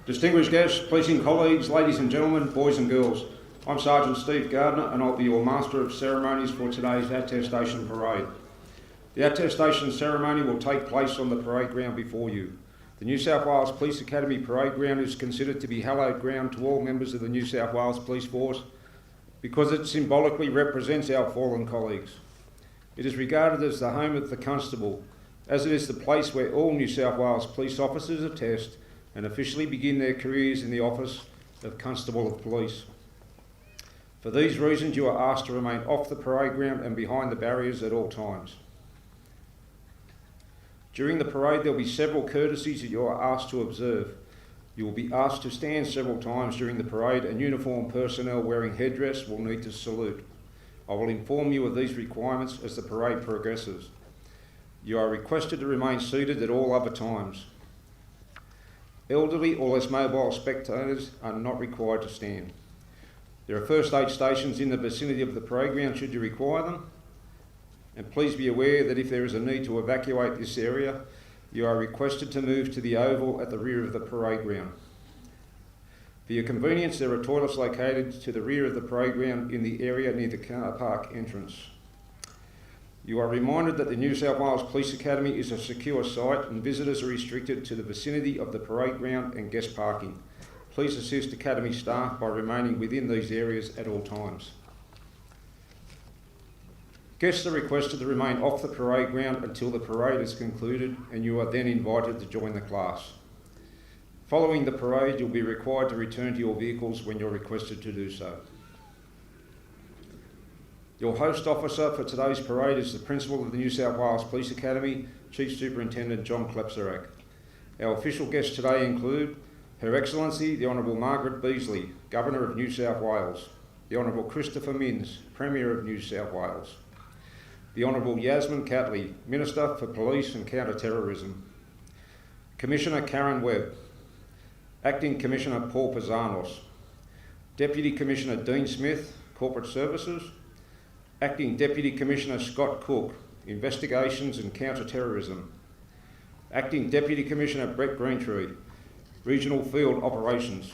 Distinguished guests, policing colleagues, ladies and gentlemen, boys and girls, I'm Sergeant Steve Gardner and I'll be your Master of Ceremonies for today's Attestation Parade. The Attestation ceremony will take place on the parade ground before you. The New South Wales Police Academy parade ground is considered to be hallowed ground to all members of the New South Wales Police Force because it symbolically represents our fallen colleagues. It is regarded as the home of the constable, as it is the place where all New South Wales police officers attest and officially begin their careers in the office of Constable of Police. For these reasons, you are asked to remain off the parade ground and behind the barriers at all times. During the parade, there will be several courtesies that you are asked to observe. You will be asked to stand several times during the parade, and uniformed personnel wearing headdress will need to salute. I will inform you of these requirements as the parade progresses. You are requested to remain seated at all other times. Elderly or less mobile spectators are not required to stand. There are first aid stations in the vicinity of the parade ground should you require them. And please be aware that if there is a need to evacuate this area, you are requested to move to the oval at the rear of the parade ground. For your convenience, there are toilets located to the rear of the parade ground in the area near the car park entrance. You are reminded that the New South Wales Police Academy is a secure site and visitors are restricted to the vicinity of the parade ground and guest parking. Please assist Academy staff by remaining within these areas at all times. Guests are requested to remain off the parade ground until the parade is concluded and you are then invited to join the class. Following the parade, you'll be required to return to your vehicles when you're requested to do so. Your host officer for today's parade is the Principal of the New South Wales Police Academy, Chief Superintendent John Klepserac. Our official guests today include Her Excellency the Honourable Margaret Beazley, Governor of New South Wales, the Honourable Christopher Minns, Premier of New South Wales, the Honourable Yasmin Catley, Minister for Police and Counter-terrorism, Commissioner Karen Webb, Acting Commissioner Paul Pisanos, Deputy Commissioner Dean Smith, Corporate Services, Acting Deputy Commissioner Scott Cook, Investigations and Counter-terrorism, Acting Deputy Commissioner Brett Greentree, Regional Field Operations,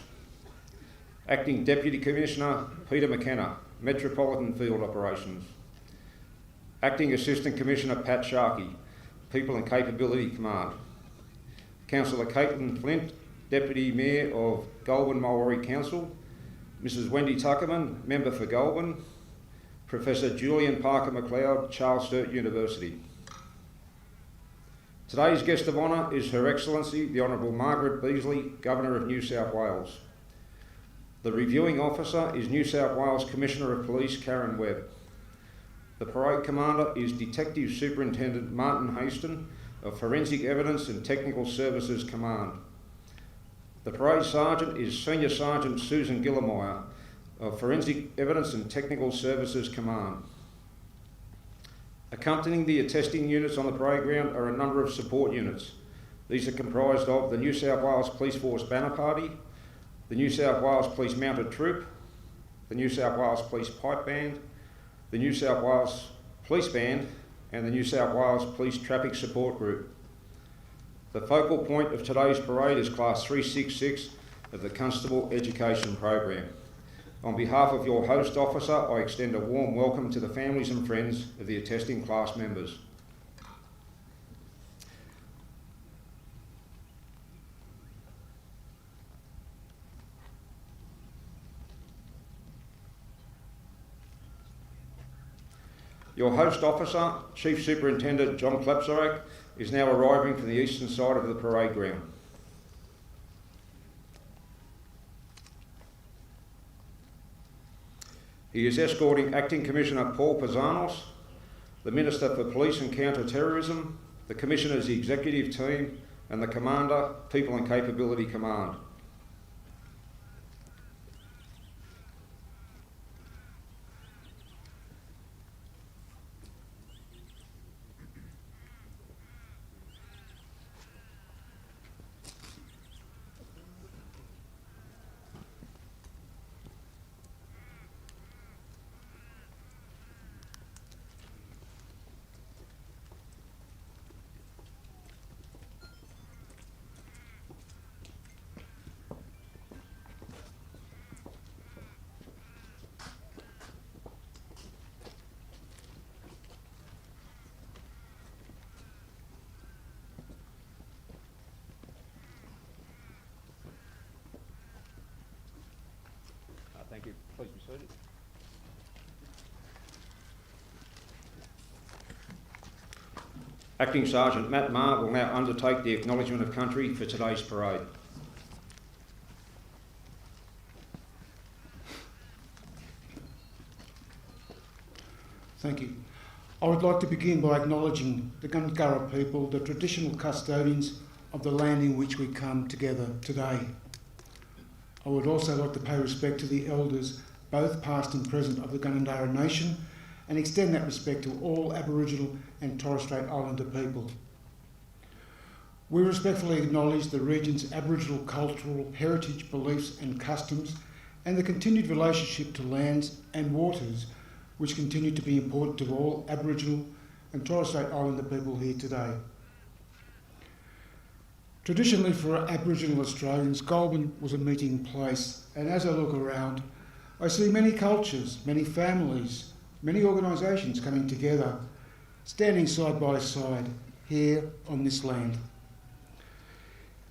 Acting Deputy Commissioner Peter McKenna, Metropolitan Field Operations, Acting Assistant Commissioner Pat Sharkey, People and Capability Command, Councillor Caitlin Flint, Deputy Mayor of Goulburn Mulwaree Council, Mrs Wendy Tuckerman, Member for Goulburn, Professor Julian Parker McLeod, Charles Sturt University. Today's guest of honour is Her Excellency the Honourable Margaret Beazley, Governor of New South Wales. The reviewing officer is New South Wales Commissioner of Police Karen Webb. The parade commander is Detective Superintendent Martin Haston of Forensic Evidence and Technical Services Command. The parade sergeant is Senior Sergeant Susan Gillermeyer of Forensic Evidence and Technical Services Command. Accompanying the attesting units on the parade ground are a number of support units. These are comprised of the New South Wales Police Force Banner Party, the New South Wales Police Mounted Troop, the New South Wales Police Pipe Band, the New South Wales Police Band, and the New South Wales Police Traffic Support Group. The focal point of today's parade is Class 366 of the Constable Education Program. On behalf of your host officer, I extend a warm welcome to the families and friends of the attesting class members. Your host officer, Chief Superintendent John Klepserac, is now arriving from the eastern side of the parade ground. He is escorting Acting Commissioner Paul Pisanos, the Minister for Police and Counter-terrorism, the Commissioners, the Executive Team, and the Commander, People and Capability Command. Thank you. Please be seated. Acting Sergeant Matt Marr will now undertake the Acknowledgement of Country for today's parade. Thank you. I would like to begin by acknowledging the Gundurra people, the traditional custodians of the land in which we come together today. I would also like to pay respect to the elders, both past and present, of the Gundurra Nation, and extend that respect to all Aboriginal and Torres Strait Islander people. We respectfully acknowledge the region's Aboriginal cultural heritage, beliefs and customs, and the continued relationship to lands and waters which continue to be important to all Aboriginal and Torres Strait Islander people here today. Traditionally for Aboriginal Australians, Goulburn was a meeting place, and as I look around, I see many cultures, many families, many organisations coming together, standing side by side here on this land.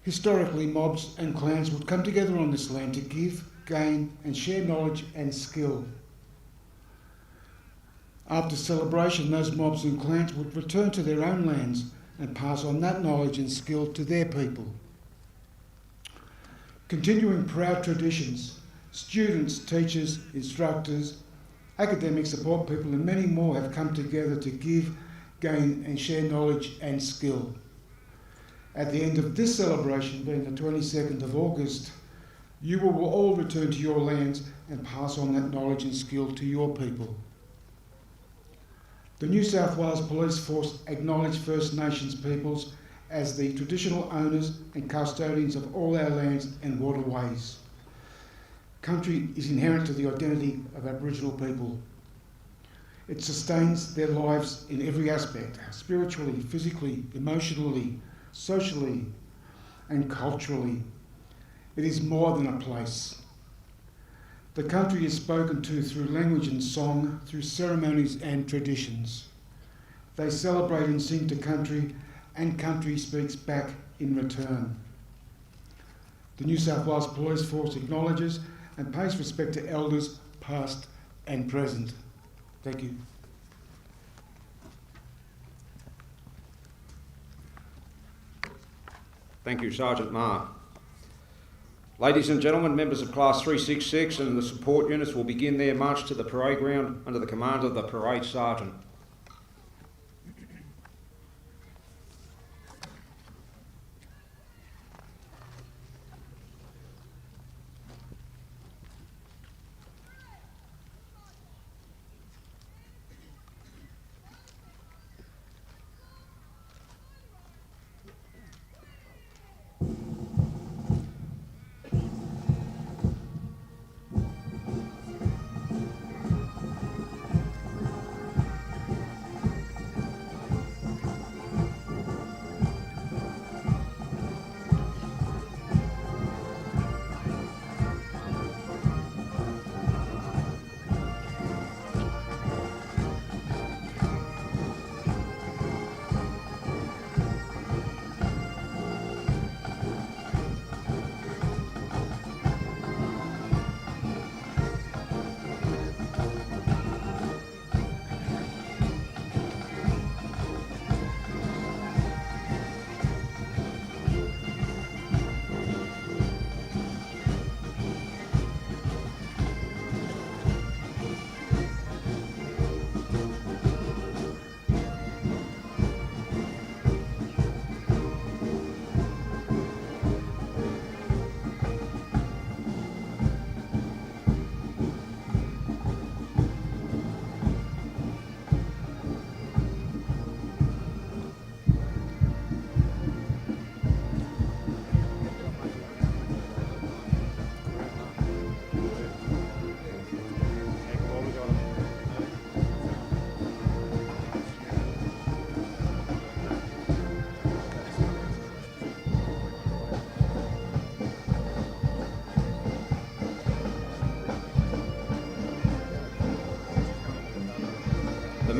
Historically, mobs and clans would come together on this land to give, gain and share knowledge and skill. After celebration, those mobs and clans would return to their own lands and pass on that knowledge and skill to their people. Continuing proud traditions, students, teachers, instructors, academic support people and many more have come together to give, gain and share knowledge and skill. At the end of this celebration, being the 22nd of August, you will all return to your lands and pass on that knowledge and skill to your people. The New South Wales Police Force acknowledge First Nations peoples as the traditional owners and custodians of all our lands and waterways. Country is inherent to the identity of Aboriginal people. It sustains their lives in every aspect, spiritually, physically, emotionally, socially and culturally. It is more than a place. The country is spoken to through language and song, through ceremonies and traditions. They celebrate and sing to country, and country speaks back in return. The New South Wales Police Force acknowledges and pays respect to elders past and present. Thank you. Thank you, Sergeant Marr. Ladies and gentlemen, members of Class 366 and the support units will begin their march to the parade ground under the command of the Parade Sergeant.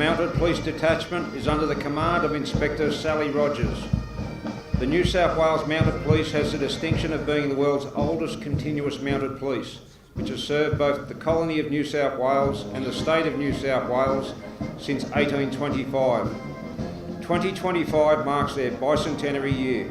Mounted Police Detachment is under the command of Inspector Sally Rogers. The New South Wales Mounted Police has the distinction of being the world's oldest continuous mounted police, which has served both the colony of New South Wales and the state of New South Wales since 1825. 2025 marks their bicentenary year.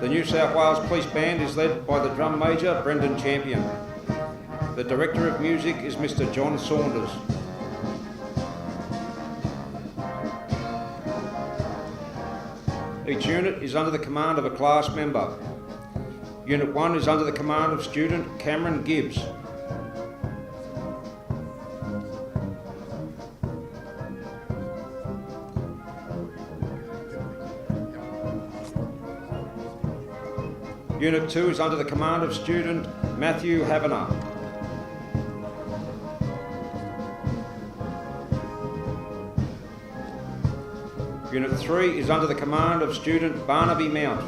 The New South Wales Police Band is led by the Drum Major, Brendan Champion. The Director of Music is Mr. John Saunders. Each unit is under the command of a class member. Unit 1 is under the command of Student Cameron Gibbs. Unit 2 is under the command of Student Matthew Havener. Unit 3 is under the command of Student Barnaby Mount.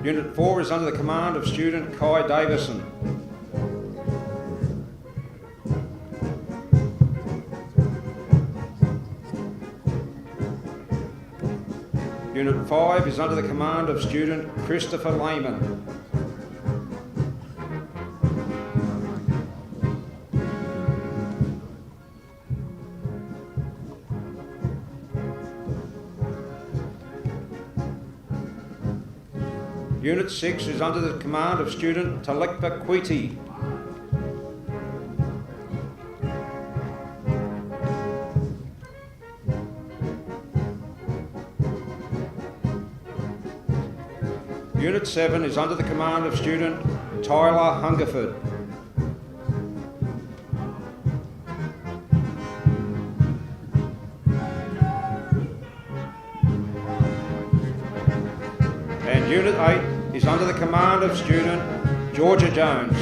Unit 4 is under the command of Student Kai Davison. Unit 5 is under the command of Student Christopher Lehman. Unit 6 is under the command of Student Talekpa Quiti. Unit 7 is under the command of Student Tyler Hungerford. And Unit 8 is under the command of Student Georgia Jones.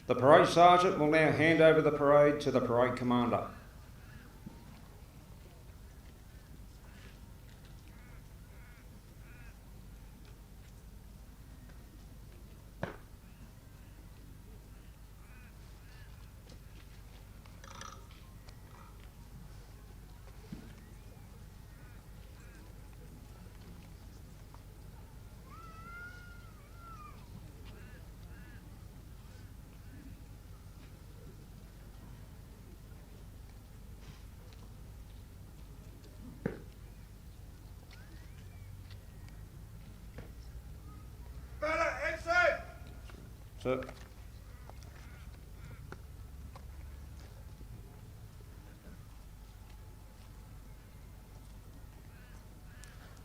The Parade Sergeant will now hand over the parade to the Parade Commander. Sir.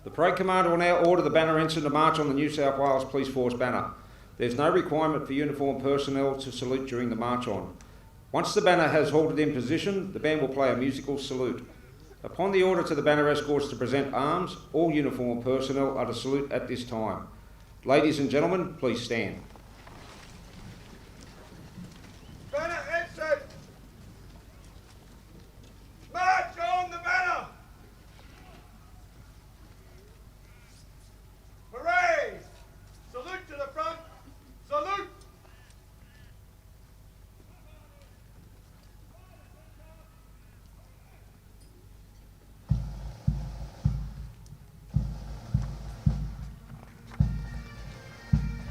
The Parade Commander will now order the banner ensign to march on the New South Wales Police Force banner. There is no requirement for uniformed personnel to salute during the march on. Once the banner has halted in position, the band will play a musical salute. Upon the order to the banner escorts to present arms, all uniformed personnel are to salute at this time. Ladies and gentlemen, please stand. Banner exit! March on the banner! Parade! Salute to the front! Salute!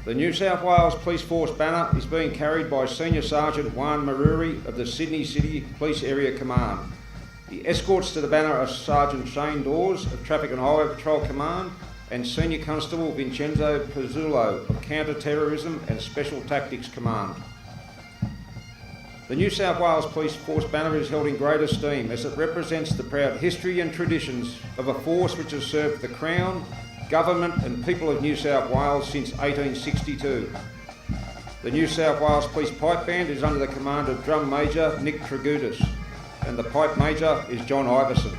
The New South Wales Police Force banner is being carried by Senior Sergeant Juan Maruri of the Sydney City Police Area Command. The escorts to the banner are Sergeant Shane Dawes of Traffic and Highway Patrol Command and Senior Constable Vincenzo Pizzullo of Counter-terrorism and Special Tactics Command. The New South Wales Police Force banner is held in great esteem as it represents the proud history and traditions of a force which has served the Crown, Government and people of New South Wales since 1862. The New South Wales Police Pipe Band is under the command of Drum Major Nick Tragutis and the Pipe Major is John Iverson.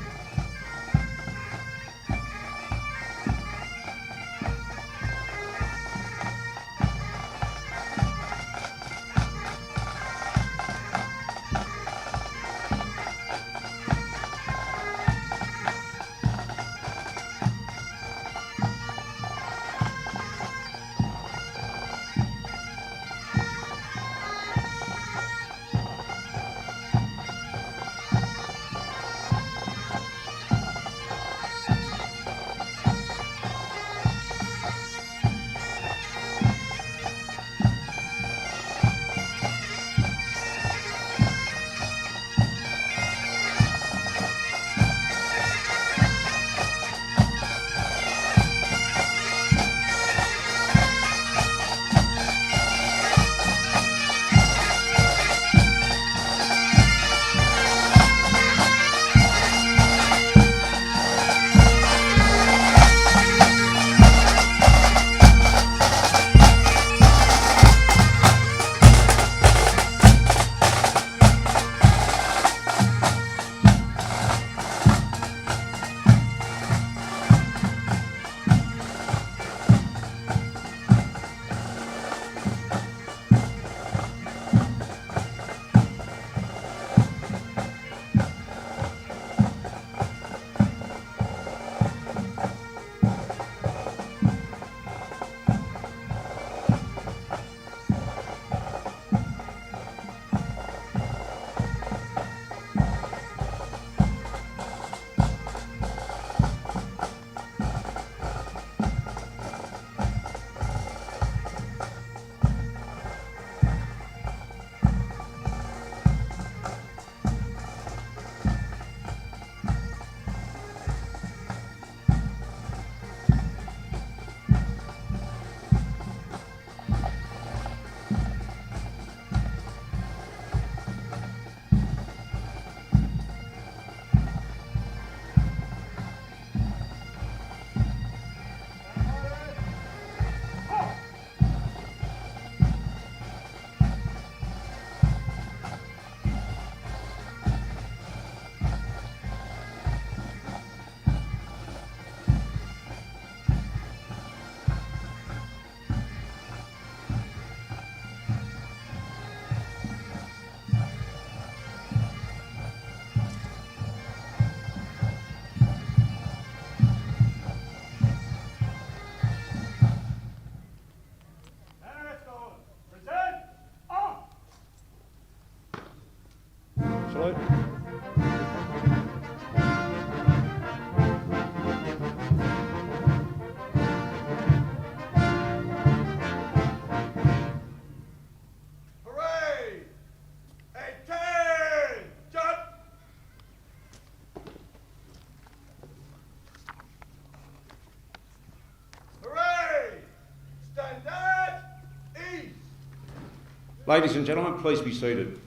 Ladies and gentlemen, please be seated.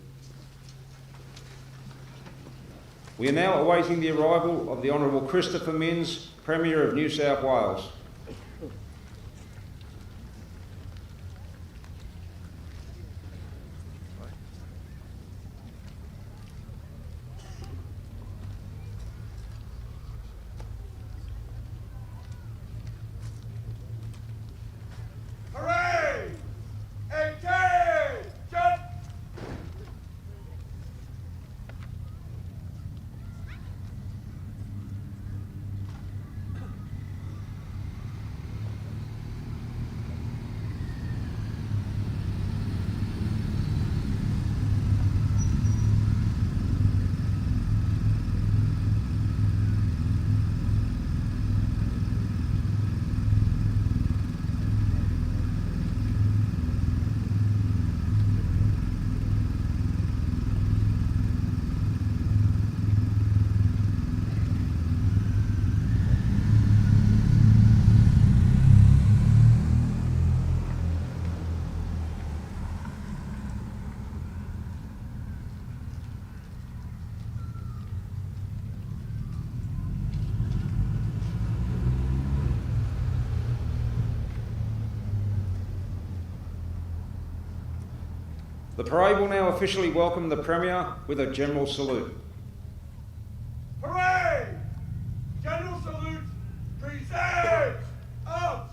We are now awaiting the arrival of the Honourable Christopher Minns, Premier of New South Wales. The parade will now officially welcome the Premier with a general salute. Parade! General salute, present, out!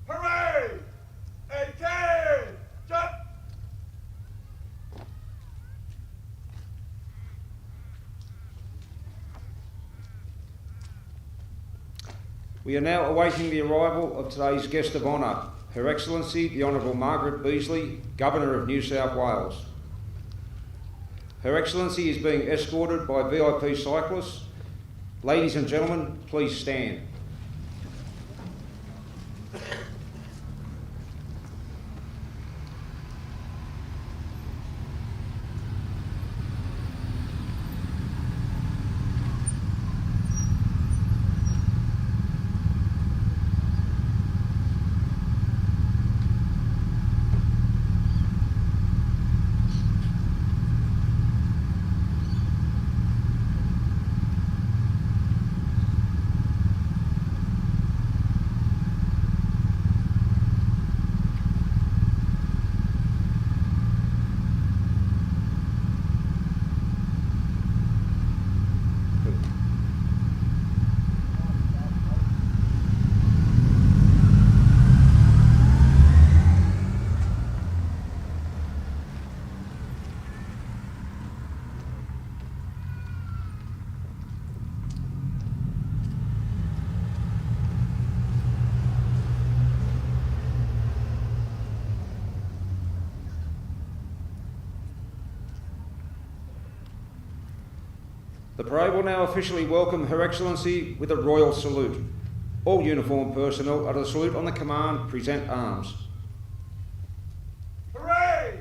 Parade! Attention! We are now awaiting the arrival of today's guest of honour, Her Excellency the Honourable Margaret Beazley, Governor of New South Wales. Her Excellency is being escorted by VIP cyclists. Ladies and gentlemen, please stand. The parade will now officially welcome Her Excellency with a royal salute. All uniformed personnel at a salute on the command present arms. Parade!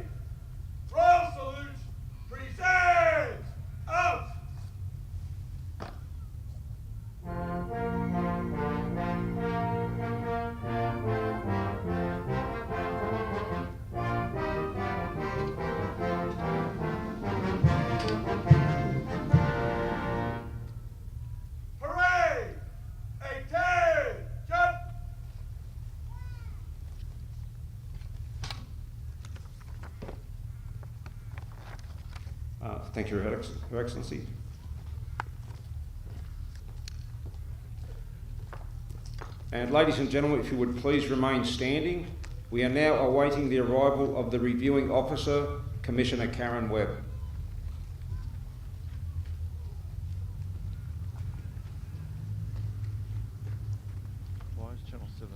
Royal salute, present, out! Parade! Attention! Thank you, Her Excellency. And ladies and gentlemen, if you would please remain standing, we are now awaiting the arrival of the reviewing officer, Commissioner Webb. Why is Channel 7?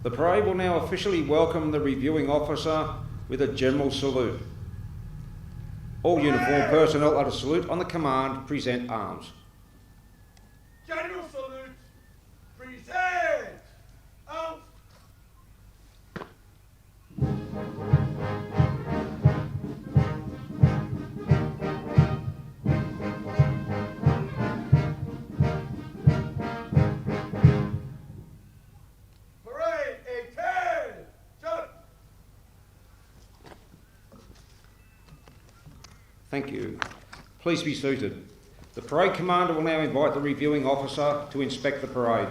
The parade will now officially welcome the reviewing officer with a general salute. All uniformed personnel at a salute on the command present arms. General salute, present, out! Parade, attention! Thank you. Please be seated. The parade commander will now invite the reviewing officer to inspect the parade.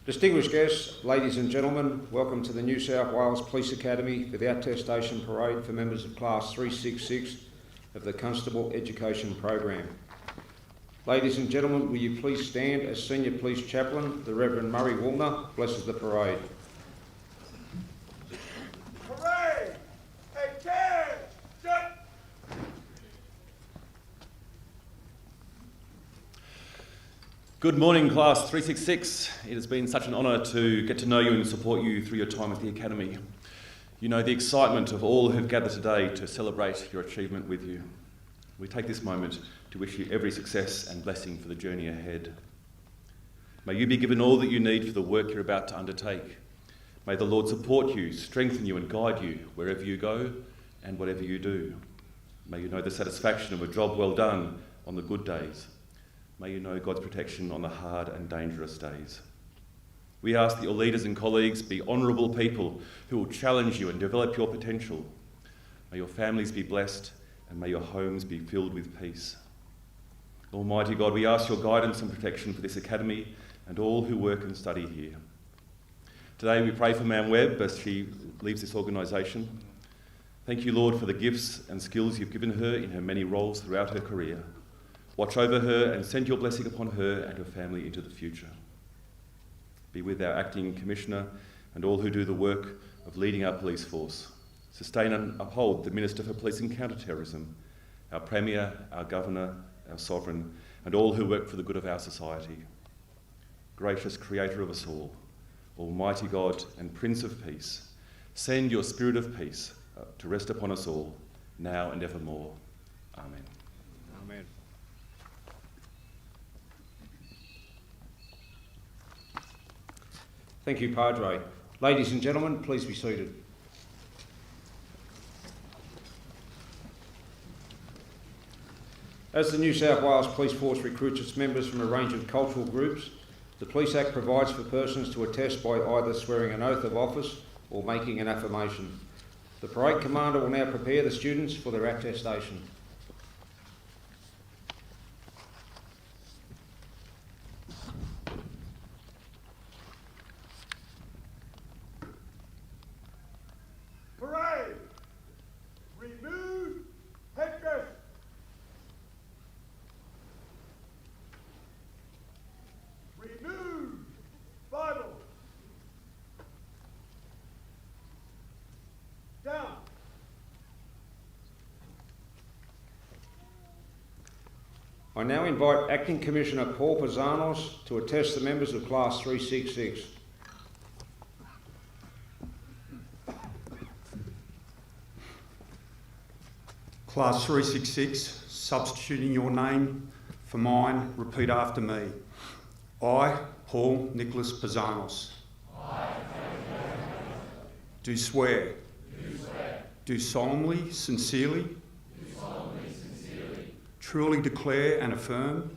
Distinguished guests, ladies and gentlemen, welcome to the New South Wales Police Academy for the Attestation Parade for members of Class 366 of the Constable Education Program. Ladies and gentlemen, will you please stand as Senior Police Chaplain, the Reverend Murray Woolner, blesses the parade. Parade! Attention! Good morning, Class 366. It has been such an honour to get to know you and support you through your time at the Academy. You know the excitement of all who have gathered today to celebrate your achievement with you. We take this moment to wish you every success and blessing for the journey ahead. May you be given all that you need for the work you're about to undertake. May the Lord support you, strengthen you and guide you wherever you go and whatever you do. May you know the satisfaction of a job well done on the good days. May you know God's protection on the hard and dangerous days. We ask that your leaders and colleagues be honourable people who will challenge you and develop your potential. May your families be blessed and may your homes be filled with peace. Almighty God, we ask your guidance and protection for this Academy and all who work and study here. Today we pray for Ma'am Webb as she leaves this organisation. Thank you, Lord, for the gifts and skills you've given her in her many roles throughout her career. Watch over her and send your blessing upon her and her family into the future. Be with our Acting Commissioner and all who do the work of leading our police force. Sustain and uphold the Minister for Police and Counter-terrorism, our Premier, our Governor, our Sovereign, and all who work for the good of our society. Gracious Creator of us all, Almighty God and Prince of Peace, send your Spirit of peace to rest upon us all, now and evermore. Amen. Amen. Thank you, Padre. Ladies and gentlemen, please be seated. As the New South Wales Police Force recruits its members from a range of cultural groups, the Police Act provides for persons to attest by either swearing an oath of office or making an affirmation. The Parade Commander will now prepare the students for their attestation. Parade! Remove headdress! Remove Bible! Down! I now invite Acting Commissioner Paul Pisanos to attest the members of Class 366. Class 366, substituting your name for mine, repeat after me. I, Paul Nicholas Pisanos, do swear, do solemnly, sincerely, truly declare and affirm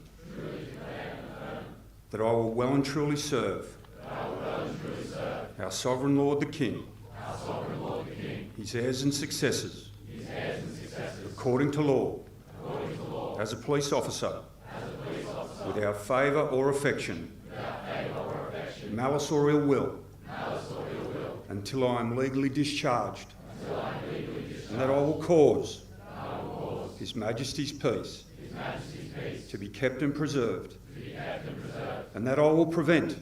that I will well and truly serve our Sovereign Lord the King, his heirs and successors, according to law, as a police officer, without favour or affection, malice or ill will, until I am legally discharged, and that I will cause His Majesty's peace to be kept and preserved, and that I will prevent,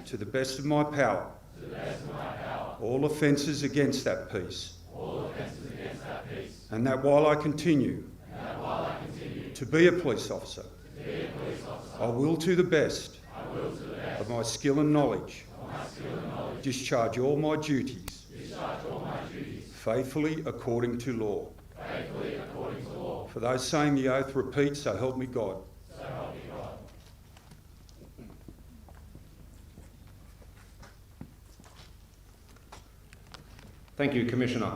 to the best of my power, all offences against that peace, and that while I continue to be a police officer, I will to the best of my skill and knowledge discharge all my duties faithfully according to law. For those saying the oath, repeat, so help me God. Thank you, Commissioner.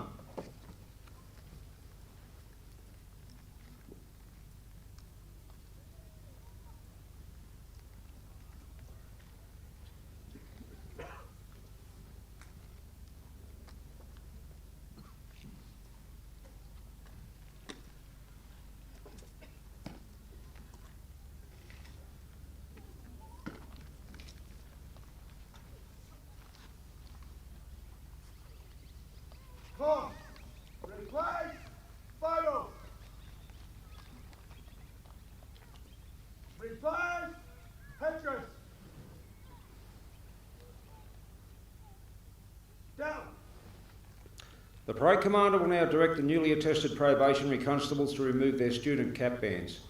The parade commander will now direct the newly attested probationary constables to remove their student cap bands.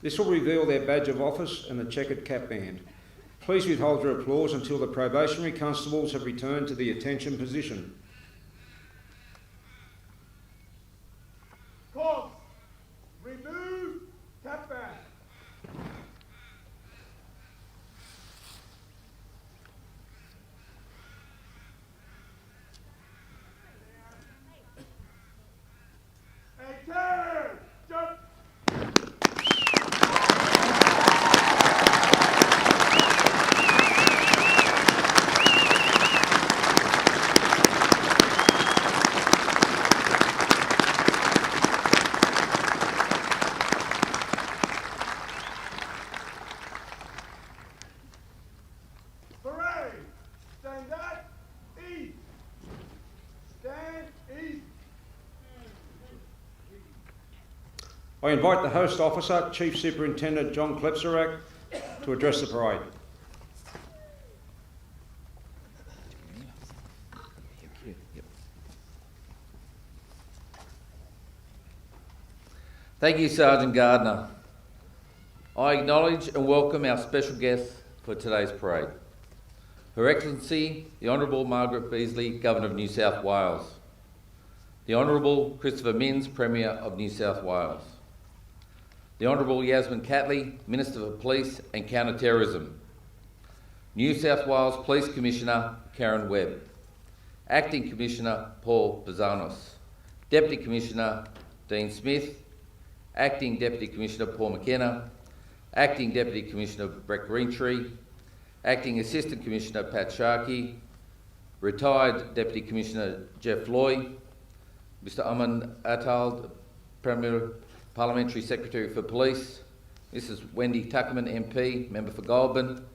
This will reveal their badge of office and the checkered cap band. Please withhold your applause until the probationary constables have returned to the attention position. Pause. Remove cap band. Attention! Parade! Stand at ease! Stand ease! I invite the host officer, Chief Superintendent John Klepserack, to address the parade. Thank you, Sergeant Gardner. I acknowledge and welcome our special guests for today's parade. Her Excellency, the Honourable Margaret Beazley, Governor of New South Wales. The Honourable Christopher Minns, Premier of New South Wales. The Honourable Yasmin Catley, Minister for Police and Counter-terrorism. New South Wales Police Commissioner Commissioner Webb. Acting Commissioner Paul Pisanos. Deputy Commissioner Dean Smith. Acting Deputy Commissioner Paul McKenna. Acting Deputy Commissioner Brett Greentree. Acting Assistant Commissioner Pat Sharkey. Retired Deputy Commissioner Jeff Loy. Mr Aman Atal, Premier Parliamentary Secretary for Police, Mrs Wendy Tuckerman MP, Member for Goulburn,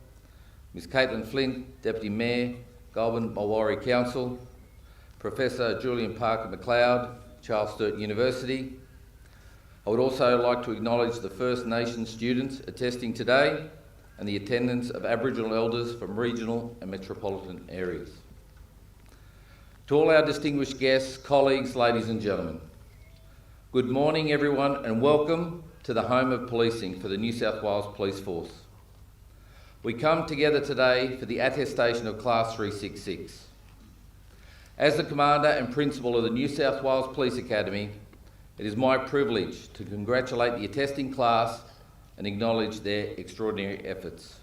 Ms Caitlin Flint, Deputy Mayor, Goulburn Mulwaree Council, Professor Julian Parker McLeod, Charles Sturt University. I would also like to acknowledge the First Nations students attesting today and the attendance of Aboriginal elders from regional and metropolitan areas. To all our distinguished guests, colleagues, ladies and gentlemen, good morning everyone and welcome to the home of policing for the New South Wales Police Force. We come together today for the attestation of Class 366. As the Commander and Principal of the New South Wales Police Academy, it is my privilege to congratulate the attesting class and acknowledge their extraordinary efforts.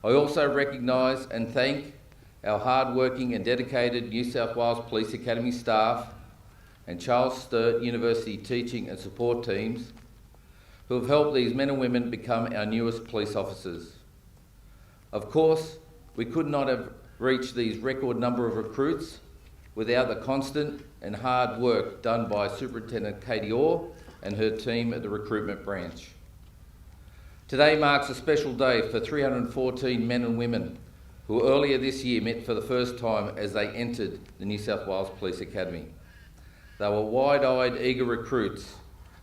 I also recognise and thank our hard-working and dedicated New South Wales Police Academy staff and Charles Sturt University teaching and support teams who have helped these men and women become our newest police officers. Of course, we could not have reached these record number of recruits without the constant and hard work done by Superintendent Katie Orr and her team at the recruitment branch. Today marks a special day for 314 men and women who earlier this year met for the first time as they entered the New South Wales Police Academy. They were wide-eyed, eager recruits.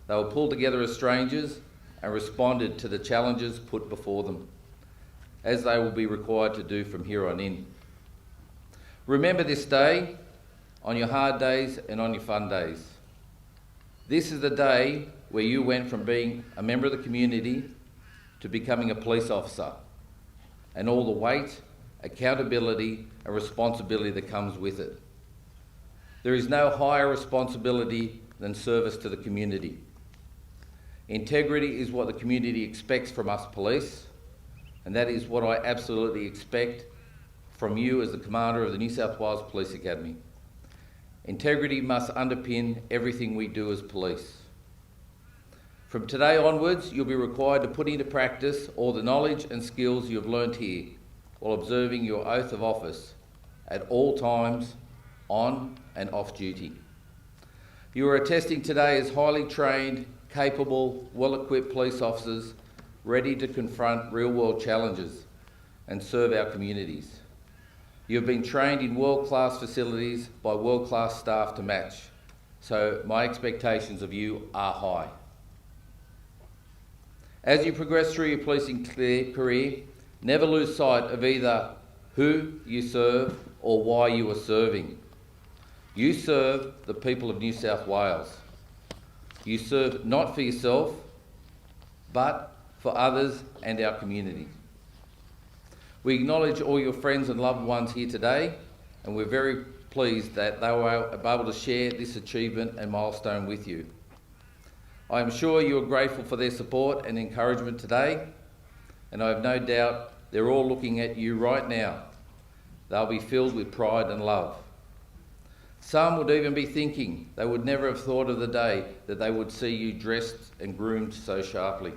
They were pulled together as strangers and responded to the challenges put before them, as they will be required to do from here on in. Remember this day on your hard days and on your fun days. This is the day where you went from being a member of the community to becoming a police officer, and all the weight, accountability and responsibility that comes with it. There is no higher responsibility than service to the community. Integrity is what the community expects from us police, and that is what I absolutely expect from you as the Commander of the New South Wales Police Academy. Integrity must underpin everything we do as police. From today onwards, you'll be required to put into practice all the knowledge and skills you have learnt here while observing your oath of office at all times, on and off duty. You are attesting today as highly trained, capable, well-equipped police officers ready to confront real-world challenges and serve our communities. You have been trained in world-class facilities by world-class staff to match, so my expectations of you are high. As you progress through your policing career, never lose sight of either who you serve or why you are serving. You serve the people of New South Wales. You serve not for yourself, but for others and our community. We acknowledge all your friends and loved ones here today, and we're very pleased that they were able to share this achievement and milestone with you. I am sure you are grateful for their support and encouragement today, and I have no doubt they're all looking at you right now. They'll be filled with pride and love. Some would even be thinking they would never have thought of the day that they would see you dressed and groomed so sharply.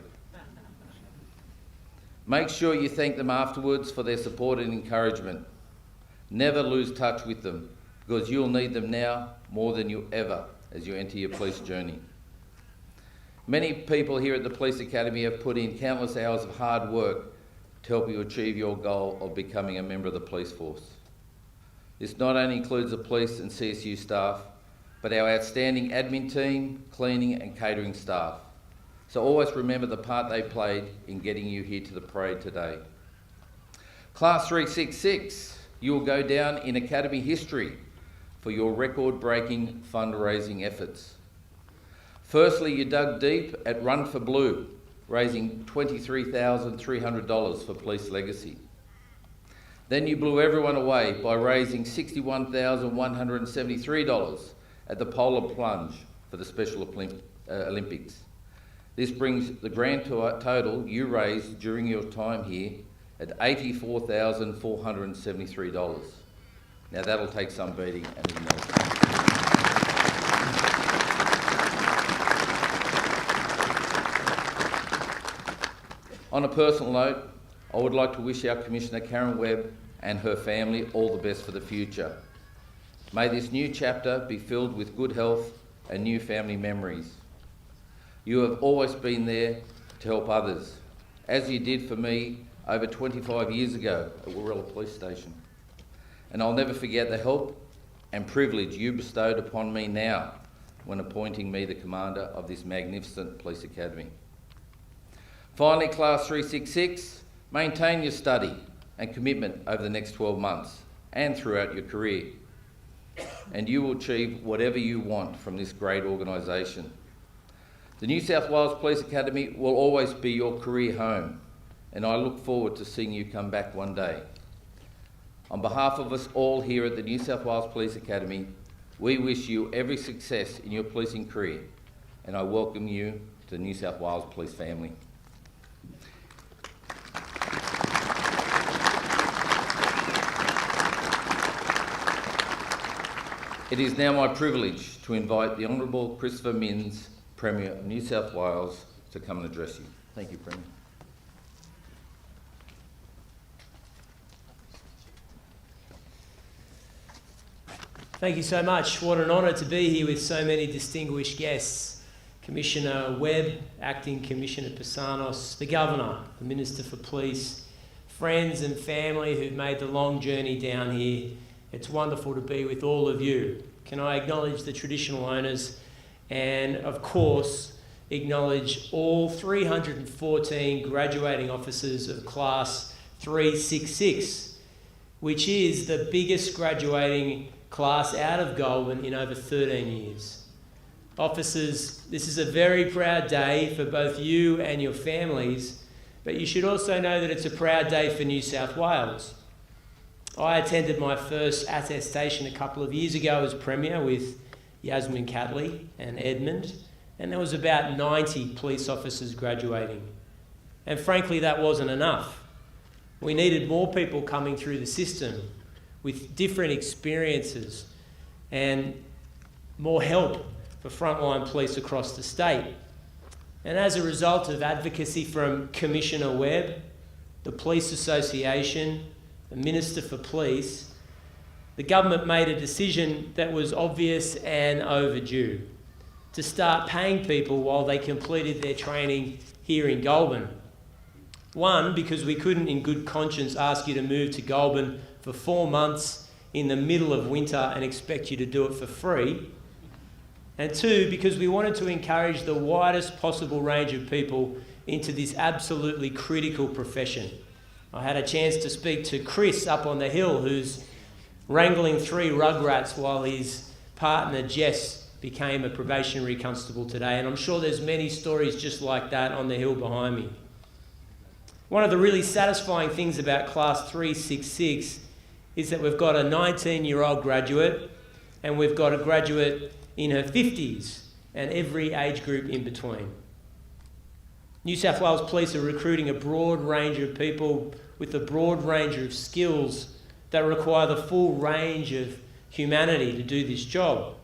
Make sure you thank them afterwards for their support and encouragement. Never lose touch with them, because you'll need them now more than you ever as you enter your police journey. Many people here at the Police Academy have put in countless hours of hard work to help you achieve your goal of becoming a member of the police force. This not only includes the police and CSU staff, but our outstanding admin team, cleaning and catering staff. So always remember the part they played in getting you here to the parade today. Class 366, you will go down in Academy history for your record-breaking fundraising efforts. Firstly, you dug deep at Run for Blue, raising $23,300 for police legacy. Then you blew everyone away by raising $61,173 at the Polar Plunge for the Special Olympics. This brings the grand total you raised during your time here at $84,473. Now that'll take some beating and acknowledgement. On a personal note, I would like to wish our Commissioner Karen Webb and her family all the best for the future. May this new chapter be filled with good health and new family memories. You have always been there to help others, as you did for me over 25 years ago at Warrella Police Station. And I'll never forget the help and privilege you bestowed upon me now when appointing me the commander of this magnificent police academy. Finally, Class 366, maintain your study and commitment over the next 12 months and throughout your career, and you will achieve whatever you want from this great organisation. The New South Wales Police Academy will always be your career home, and I look forward to seeing you come back one day. On behalf of us all here at the New South Wales Police Academy, we wish you every success in your policing career, and I welcome you to the New South Wales Police family. It is now my privilege to invite the Honourable Christopher Minns, Premier of New South Wales, to come and address you. Thank you, Premier. Thank you so much. What an honour to be here with so many distinguished guests. Commissioner Webb, Acting Commissioner Pisanos, the Governor, the Minister for Police, friends and family who've made the long journey down here. It's wonderful to be with all of you. Can I acknowledge the traditional owners and, of course, acknowledge all 314 graduating officers of Class 366, which is the biggest graduating class out of Goulburn in over 13 years. Officers, this is a very proud day for both you and your families, but you should also know that it's a proud day for New South Wales. I attended my first attestation a couple of years ago as Premier with Yasmin Catley and Edmund, and there was about 90 police officers graduating. And frankly, that wasn't enough. We needed more people coming through the system with different experiences and more help for frontline police across the state. And as a result of advocacy from Commissioner Webb, the Police Association, the Minister for Police, the government made a decision that was obvious and overdue, to start paying people while they completed their training here in Goulburn. One, because we couldn't in good conscience ask you to move to Goulburn for 4 months in the middle of winter and expect you to do it for free. And two, because we wanted to encourage the widest possible range of people into this absolutely critical profession. I had a chance to speak to Chris up on the hill, who's wrangling 3 rugrats while he's partner Jess became a probationary constable today, and I'm sure there's many stories just like that on the hill behind me. One of the really satisfying things about Class 366 is that we've got a 19-year-old graduate and we've got a graduate in her 50s and every age group in between. New South Wales Police are recruiting a broad range of people with a broad range of skills that require the full range of humanity to do this job.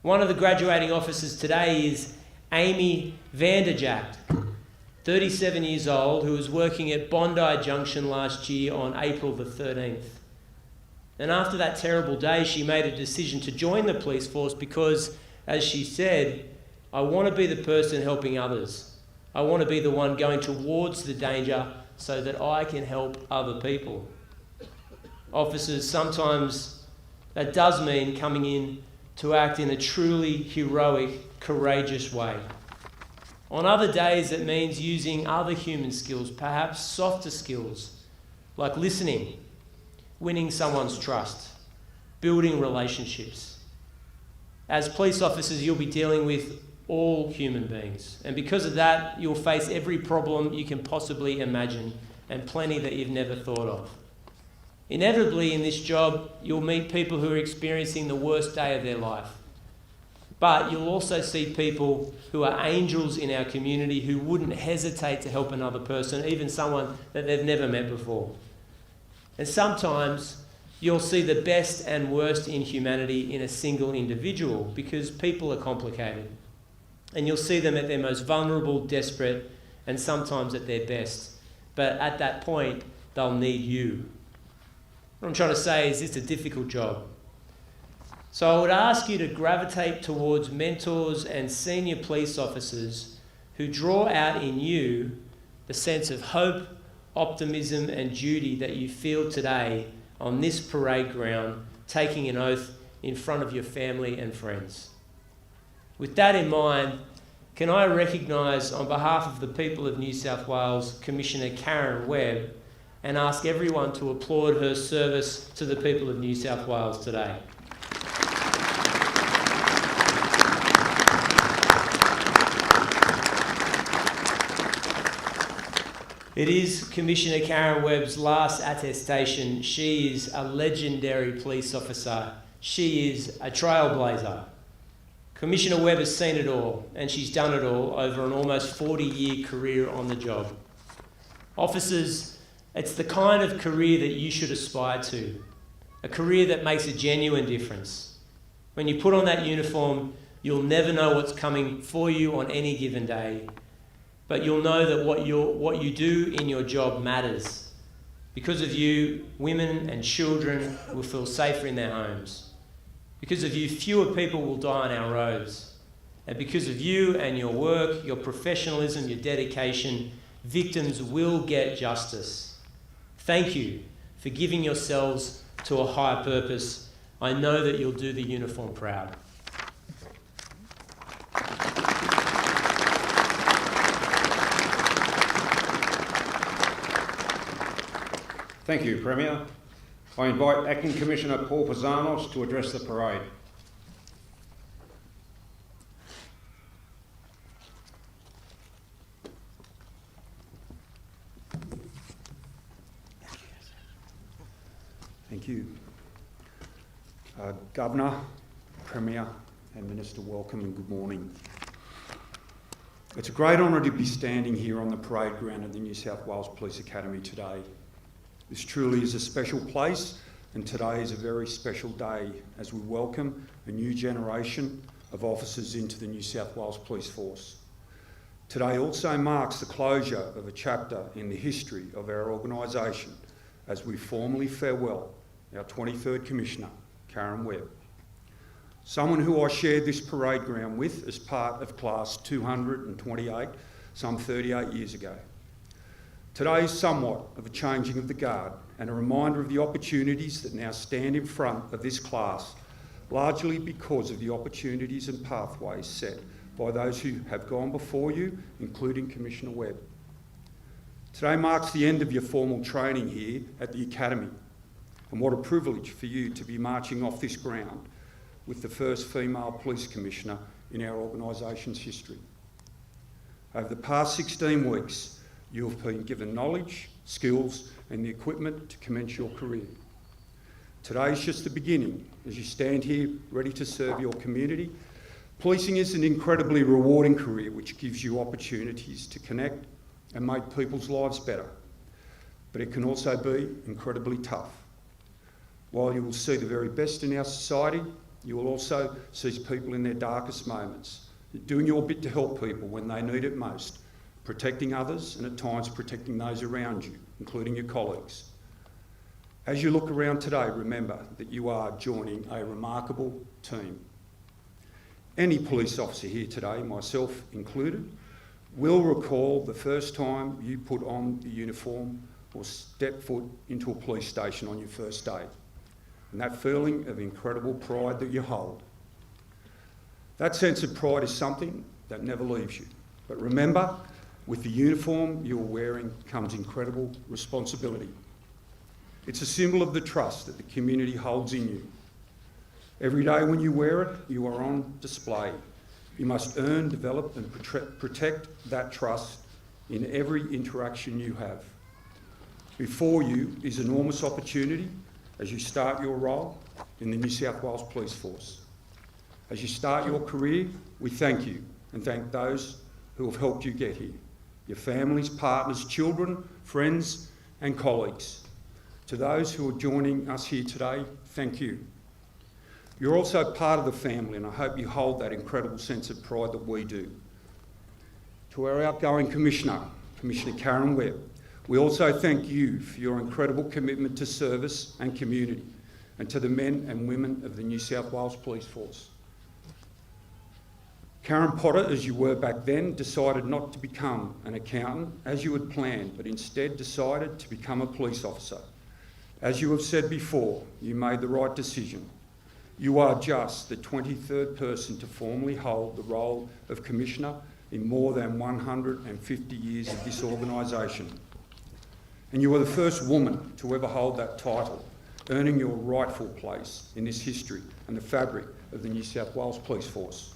One of the graduating officers today is Amy Vanderjack, 37 years old, who was working at Bondi Junction last year on April the 13th. And after that terrible day, she made a decision to join the police force because, as she said, I want to be the person helping others. I want to be the one going towards the danger so that I can help other people. Officers, sometimes that does mean coming in to act in a truly heroic, courageous way. On other days, it means using other human skills, perhaps softer skills, like listening, winning someone's trust, building relationships. As police officers, you'll be dealing with all human beings, and because of that, you'll face every problem you can possibly imagine, and plenty that you've never thought of. Inevitably, in this job, you'll meet people who are experiencing the worst day of their life. But you'll also see people who are angels in our community who wouldn't hesitate to help another person, even someone that they've never met before. And sometimes you'll see the best and worst in humanity in a single individual because people are complicated. And you'll see them at their most vulnerable, desperate, and sometimes at their best. But at that point, they'll need you. What I'm trying to say is it's a difficult job. So I would ask you to gravitate towards mentors and senior police officers who draw out in you the sense of hope, optimism and duty that you feel today on this parade ground, taking an oath in front of your family and friends. With that in mind, can I recognise on behalf of the people of New South Wales, Commissioner Karen Webb, and ask everyone to applaud her service to the people of New South Wales today. It is Commissioner Karen Webb's last attestation. She is a legendary police officer. She is a trailblazer. Commissioner Webb has seen it all, and she's done it all over an almost 40-year career on the job. Officers, it's the kind of career that you should aspire to, a career that makes a genuine difference. When you put on that uniform, you'll never know what's coming for you on any given day, but you'll know that what you do in your job matters. Because of you, women and children will feel safer in their homes. Because of you, fewer people will die on our roads. And because of you and your work, your professionalism, your dedication, victims will get justice. Thank you for giving yourselves to a higher purpose. I know that you'll do the uniform proud. Thank you, Premier. I invite Acting Commissioner Paul Pisanos to address the parade. Thank you. Governor, Premier and Minister, welcome and good morning. It's a great honour to be standing here on the parade ground at the New South Wales Police Academy today. This truly is a special place, and today is a very special day as we welcome a new generation of officers into the New South Wales Police Force. Today also marks the closure of a chapter in the history of our organisation as we formally farewell our 23rd Commissioner, Karen Webb, someone who I shared this parade ground with as part of Class 228 some 38 years ago. Today is somewhat of a changing of the guard and a reminder of the opportunities that now stand in front of this class, largely because of the opportunities and pathways set by those who have gone before you, including Commissioner Webb. Today marks the end of your formal training here at the Academy, and what a privilege for you to be marching off this ground with the first female police commissioner in our organisation's history. Over the past 16 weeks, you have been given knowledge, skills and the equipment to commence your career. Today is just the beginning as you stand here ready to serve your community. Policing is an incredibly rewarding career which gives you opportunities to connect and make people's lives better. But it can also be incredibly tough. While you will see the very best in our society, you will also see people in their darkest moments, doing your bit to help people when they need it most, protecting others and at times protecting those around you, including your colleagues. As you look around today, remember that you are joining a remarkable team. Any police officer here today, myself included, will recall the first time you put on the uniform or step foot into a police station on your first day, and that feeling of incredible pride that you hold. That sense of pride is something that never leaves you. But remember, with the uniform you're wearing comes incredible responsibility. It's a symbol of the trust that the community holds in you. Every day when you wear it, you are on display. You must earn, develop and protect that trust in every interaction you have. Before you is enormous opportunity as you start your role in the New South Wales Police Force. As you start your career, we thank you and thank those who have helped you get here. Your families, partners, children, friends and colleagues. To those who are joining us here today, thank you. You're also part of the family and I hope you hold that incredible sense of pride that we do. To our outgoing Commissioner, Commissioner Karen Webb, we also thank you for your incredible commitment to service and community and to the men and women of the New South Wales Police Force. Karen Potter, as you were back then, decided not to become an accountant as you had planned, but instead decided to become a police officer. As you have said before, you made the right decision. You are just the 23rd person to formally hold the role of Commissioner in more than 150 years of this organisation. And you are the first woman to ever hold that title, earning your rightful place in this history and the fabric of the New South Wales Police Force.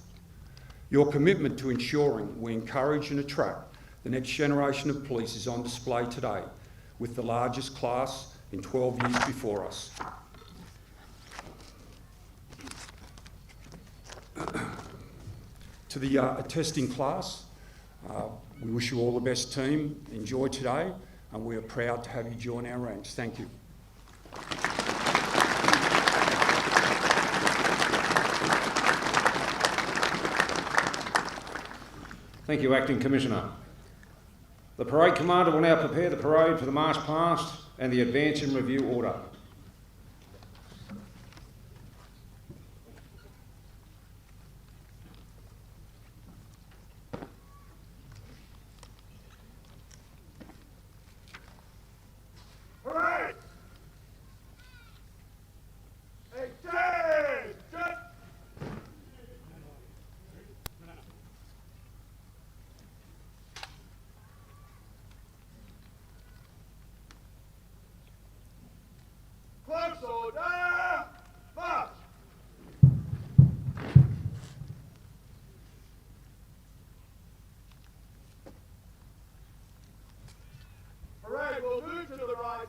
Your commitment to ensuring we encourage and attract the next generation of police is on display today, with the largest class in 12 years before us. To the attesting class, we wish you all the best, team. Enjoy today, and we are proud to have you join our ranks. Thank you. Thank you, Acting Commissioner. The Parade Commander will now prepare the parade for the march past and the advance and review order. Parade! Attention! Close order! March! Parade will move to the right.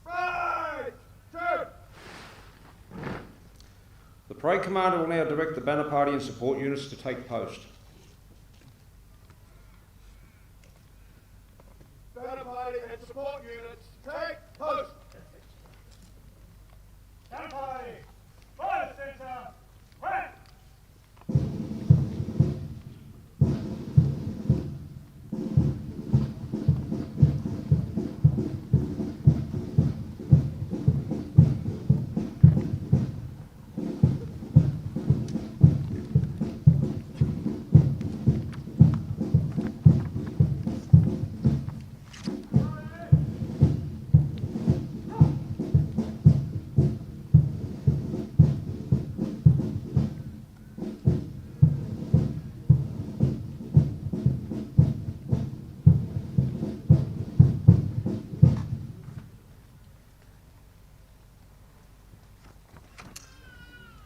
Right! Turn! The Parade Commander will now direct the banner party and support units to take post. Banner party and support units, take post! Banner party! Fire centre! Right!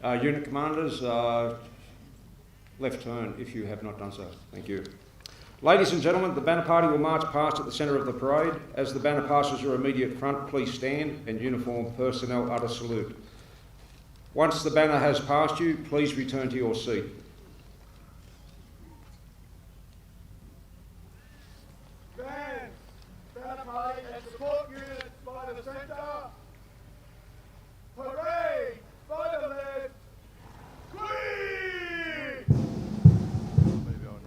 Unit commanders, left turn if you have not done so. Thank you. Ladies and gentlemen, the banner party will march past at the centre of the parade. As the banner passes your immediate front, please stand and uniformed personnel utter salute. Once the banner has passed you, please return to your seat. Banner party and support units by the centre. Parade by the left. Clear! Maybe I'll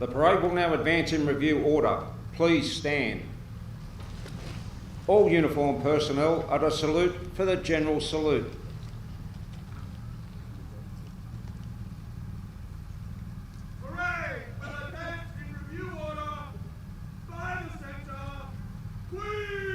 The parade will now advance in review order. Please stand. All uniformed personnel are to salute for the general salute. Parade will advance in review order. By the centre, Queen!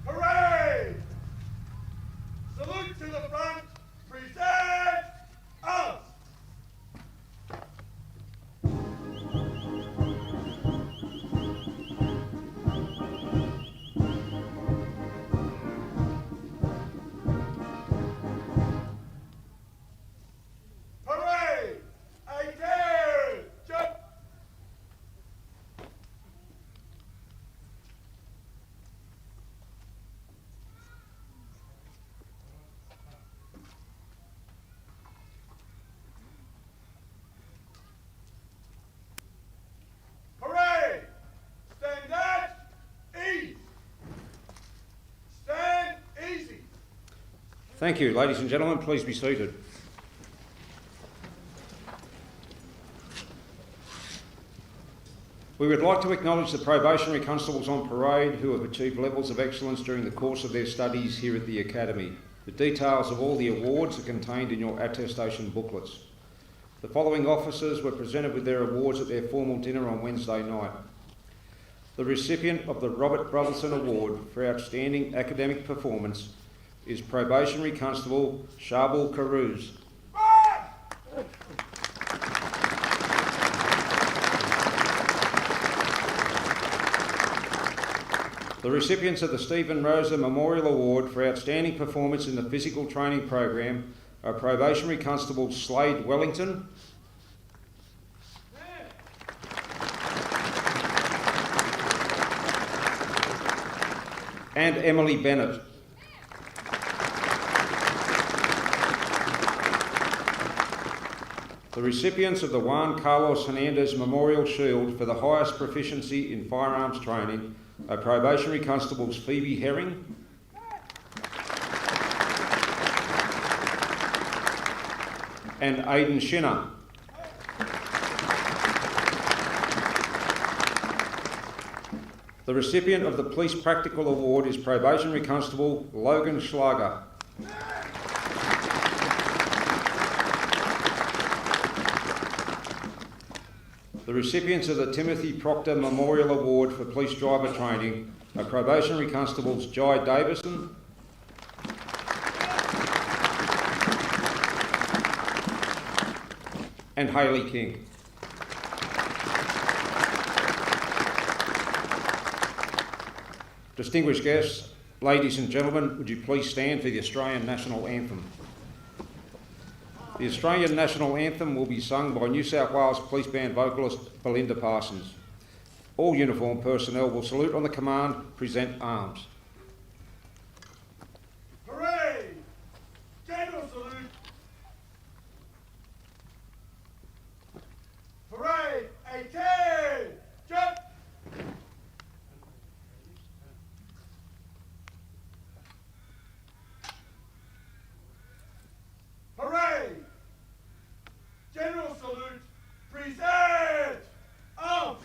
Parade! Salute to the front. Present us! Parade! Attention! Parade! Stand at ease! Stand easy! Thank you, ladies and gentlemen. Please be seated. We would like to acknowledge the probationary constables on parade who have achieved levels of excellence during the course of their studies here at the Academy. The details of all the awards are contained in your attestation booklets. The following officers were presented with their awards at their formal dinner on Wednesday night. The recipient of the Robert Brotherson Award for Outstanding Academic Performance is Probationary Constable Sharbul Carouse. The recipients of the Stephen Rosa Memorial Award for Outstanding Performance in the Physical Training Program are Probationary Constable Slade Wellington and Emily Bennett. The recipients of the Juan Carlos Hernandez Memorial Shield for the highest proficiency in firearms training are Probationary Constables Phoebe Herring and Aidan Shinner. The recipient of the Police Practical Award is Probationary Constable Logan Schlager. The recipients of the Timothy Proctor Memorial Award for Police Driver Training are Probationary Constables Jai Davison and Hayley King. Distinguished guests, ladies and gentlemen, would you please stand for the Australian National Anthem. The Australian National Anthem will be sung by New South Wales Police Band vocalist Belinda Parsons. All uniformed personnel will salute on the command, present arms. Parade! General salute! Parade! Attention! Parade! General salute! Present arms!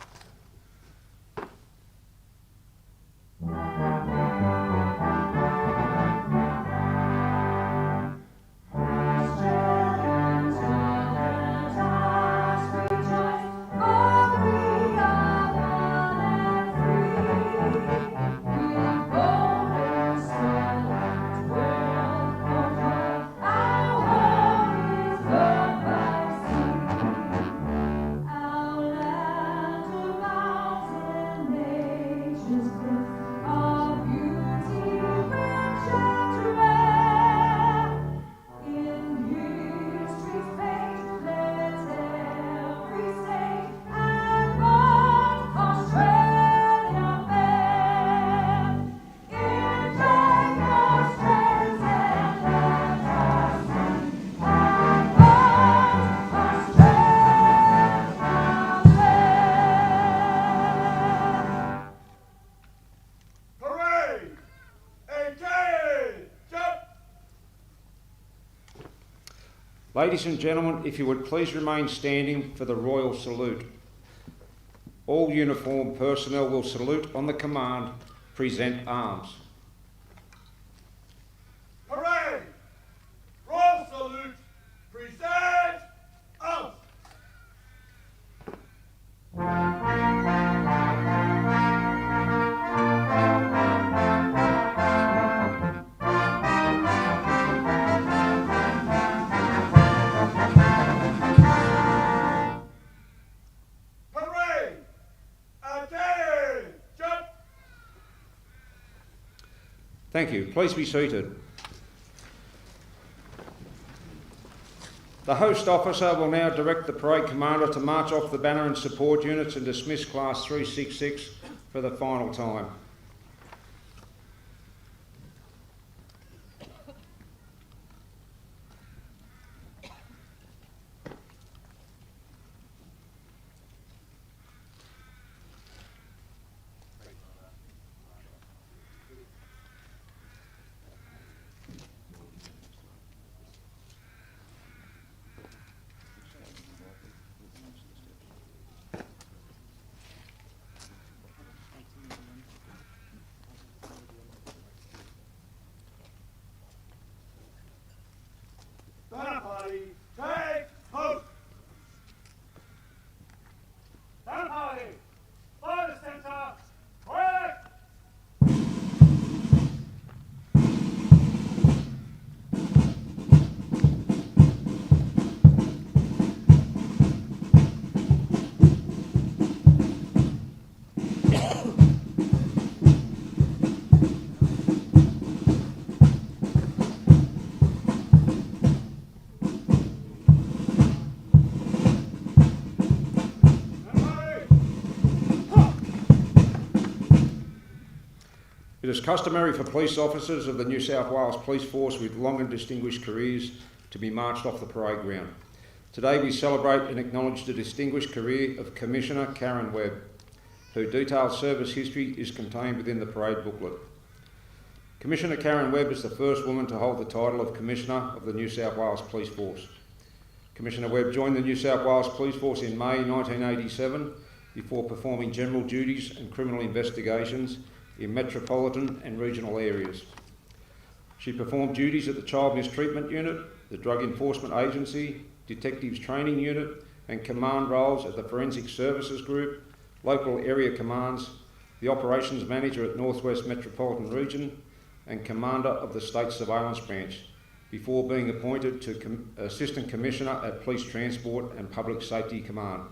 Ladies and gentlemen, if you would please remain standing for the Royal Salute. All uniformed personnel will salute on the command, present arms. Parade! Royal salute! Present arms! Parade! Attention! Thank you. Please be seated. The host officer will now direct the parade commander to march off the banner and support units and dismiss Class 366 for the final time. Banner party, take post! Banner party, by the centre, correct! It is customary for police officers of the New South Wales Police Force with long and distinguished careers to be marched off the parade ground. Today we celebrate and acknowledge the distinguished career of Commissioner Karen Webb, whose detailed service history is contained within the parade booklet. Commissioner Karen Webb is the first woman to hold the title of Commissioner of the New South Wales Police Force. Commissioner Webb joined the New South Wales Police Force in May 1987 before performing general duties and criminal investigations in metropolitan and regional areas. She performed duties at the Child Mistreatment Unit, the Drug Enforcement Agency, Detectives Training Unit, and command roles at the Forensic Services Group, local area commands, the Operations Manager at North West Metropolitan Region, and Commander of the State Surveillance Branch, before being appointed to Assistant Commissioner at Police Transport and Public Safety Command.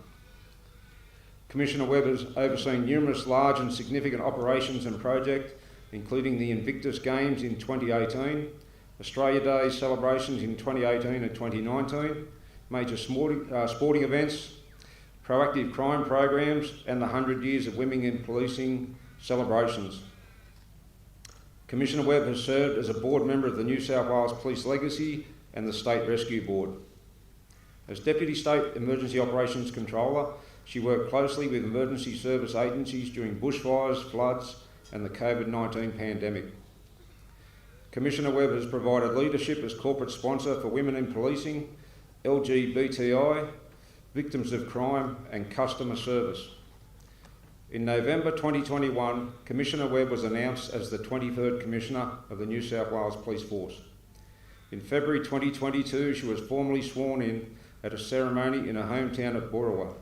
Commissioner Webb has overseen numerous large and significant operations and projects, including the Invictus Games in 2018, Australia Day celebrations in 2018 and 2019, major sporting events, proactive crime programs, and the 100 Years of Women in Policing celebrations. Commissioner Webb has served as a board member of the New South Wales Police Legacy and the State Rescue Board. As Deputy State Emergency Operations Controller, she worked closely with emergency service agencies during bushfires, floods, and the COVID-19 pandemic. Commissioner Webb has provided leadership as corporate sponsor for Women in Policing, LGBTI, Victims of Crime, and Customer Service. In November 2021, Commissioner Webb was announced as the 23rd Commissioner of the New South Wales Police Force. In February 2022, she was formally sworn in at a ceremony in her hometown of Boorowa,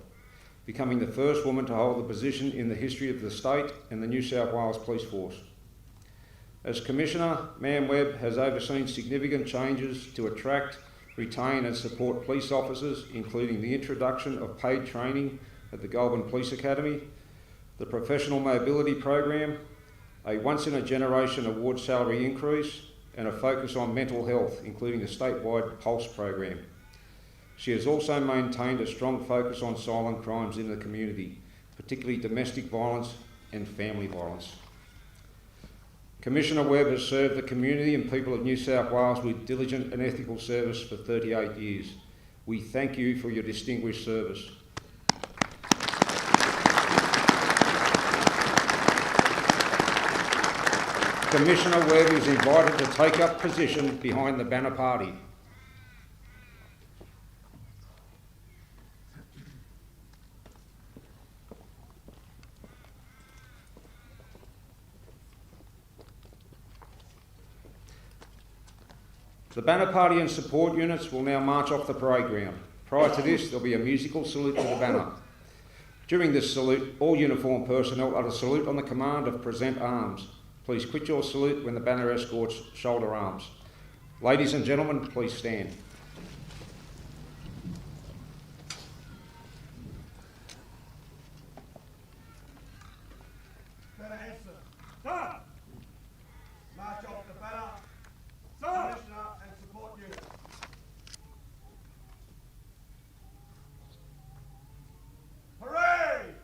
becoming the first woman to hold the position in the history of the state and the New South Wales Police Force. As Commissioner, Ma'am Webb has overseen significant changes to attract, retain and support police officers, including the introduction of paid training at the Goulburn Police Academy, the Professional Mobility Program, a once-in-a-generation award salary increase, and a focus on mental health, including the statewide Pulse program. She has also maintained a strong focus on silent crimes in the community, particularly domestic violence and family violence. Commissioner Webb has served the community and people of New South Wales with diligent and ethical service for 38 years. We thank you for your distinguished service. Commissioner Webb is invited to take up position behind the banner party. The banner party and support units will now march off the parade ground. Prior to this, there will be a musical salute to the banner. During this salute, all uniformed personnel are to salute on the command of present arms. Please quit your salute when the banner escorts shoulder arms. Ladies and gentlemen, please stand. Banner answer. Sir! March off the banner. Sir! Commissioner and support unit. Parade!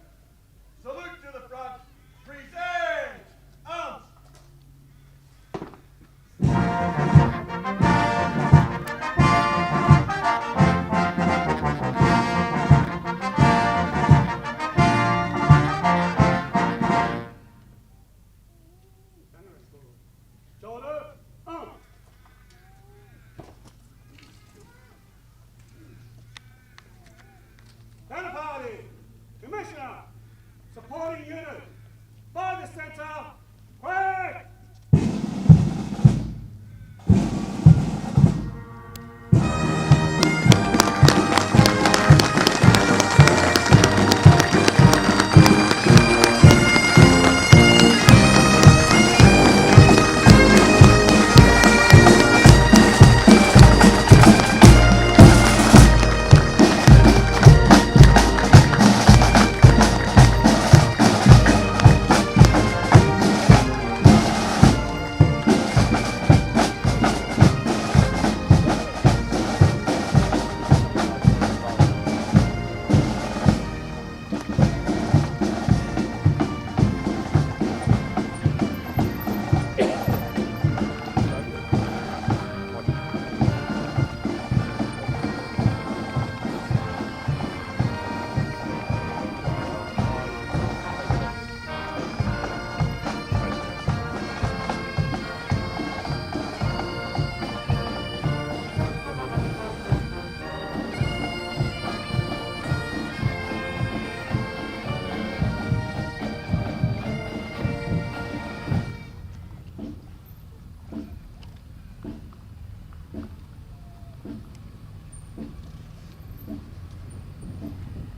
Salute to the front. Present arms. Shoulder arms. Banner party, Commissioner, supporting unit, by the centre, quick!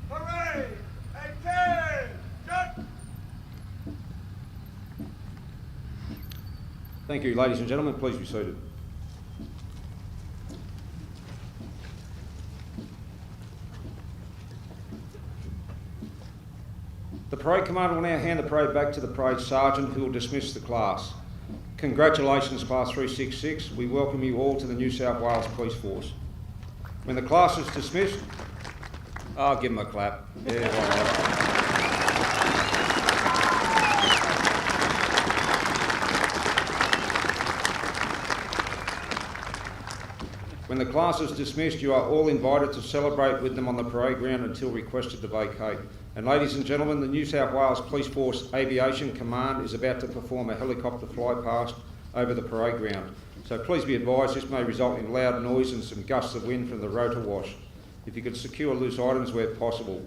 Parade! Attention! Thank you, ladies and gentlemen. Please be seated. The parade commander will now hand the parade back to the parade sergeant, who will dismiss the class. Congratulations, Class 366. We welcome you all to the New South Wales Police Force. When the class is dismissed, I'll give them a clap. Yeah, right. When the class is dismissed, you are all invited to celebrate with them on the parade ground until requested to vacate. And ladies and gentlemen, the New South Wales Police Force Aviation Command is about to perform a helicopter fly past over the parade ground. So please be advised this may result in loud noise and some gusts of wind from the rotor wash. If you could secure loose items where possible.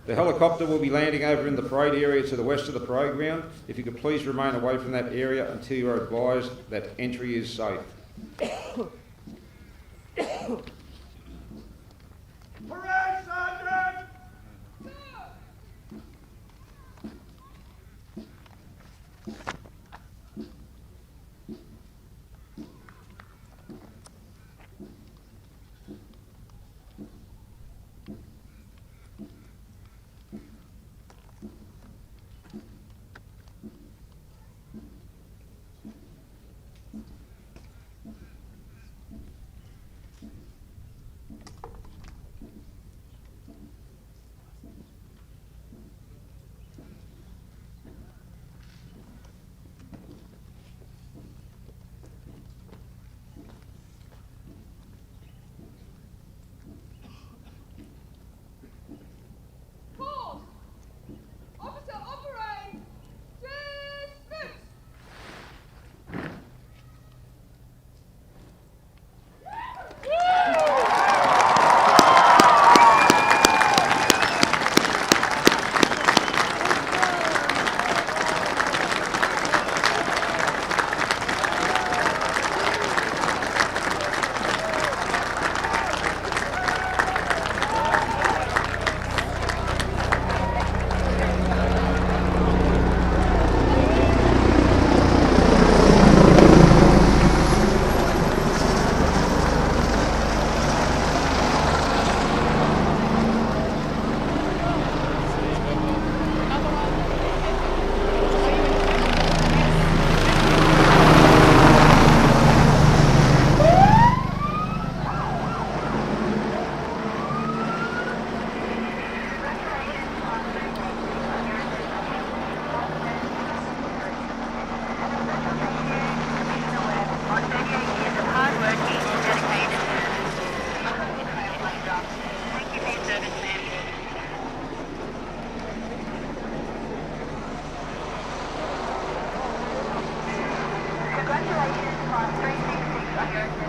The helicopter will be landing over in the parade area to the west of the parade ground. If you could please remain away from that area until you are advised that entry is safe. Parade, Sergeant! Margaret.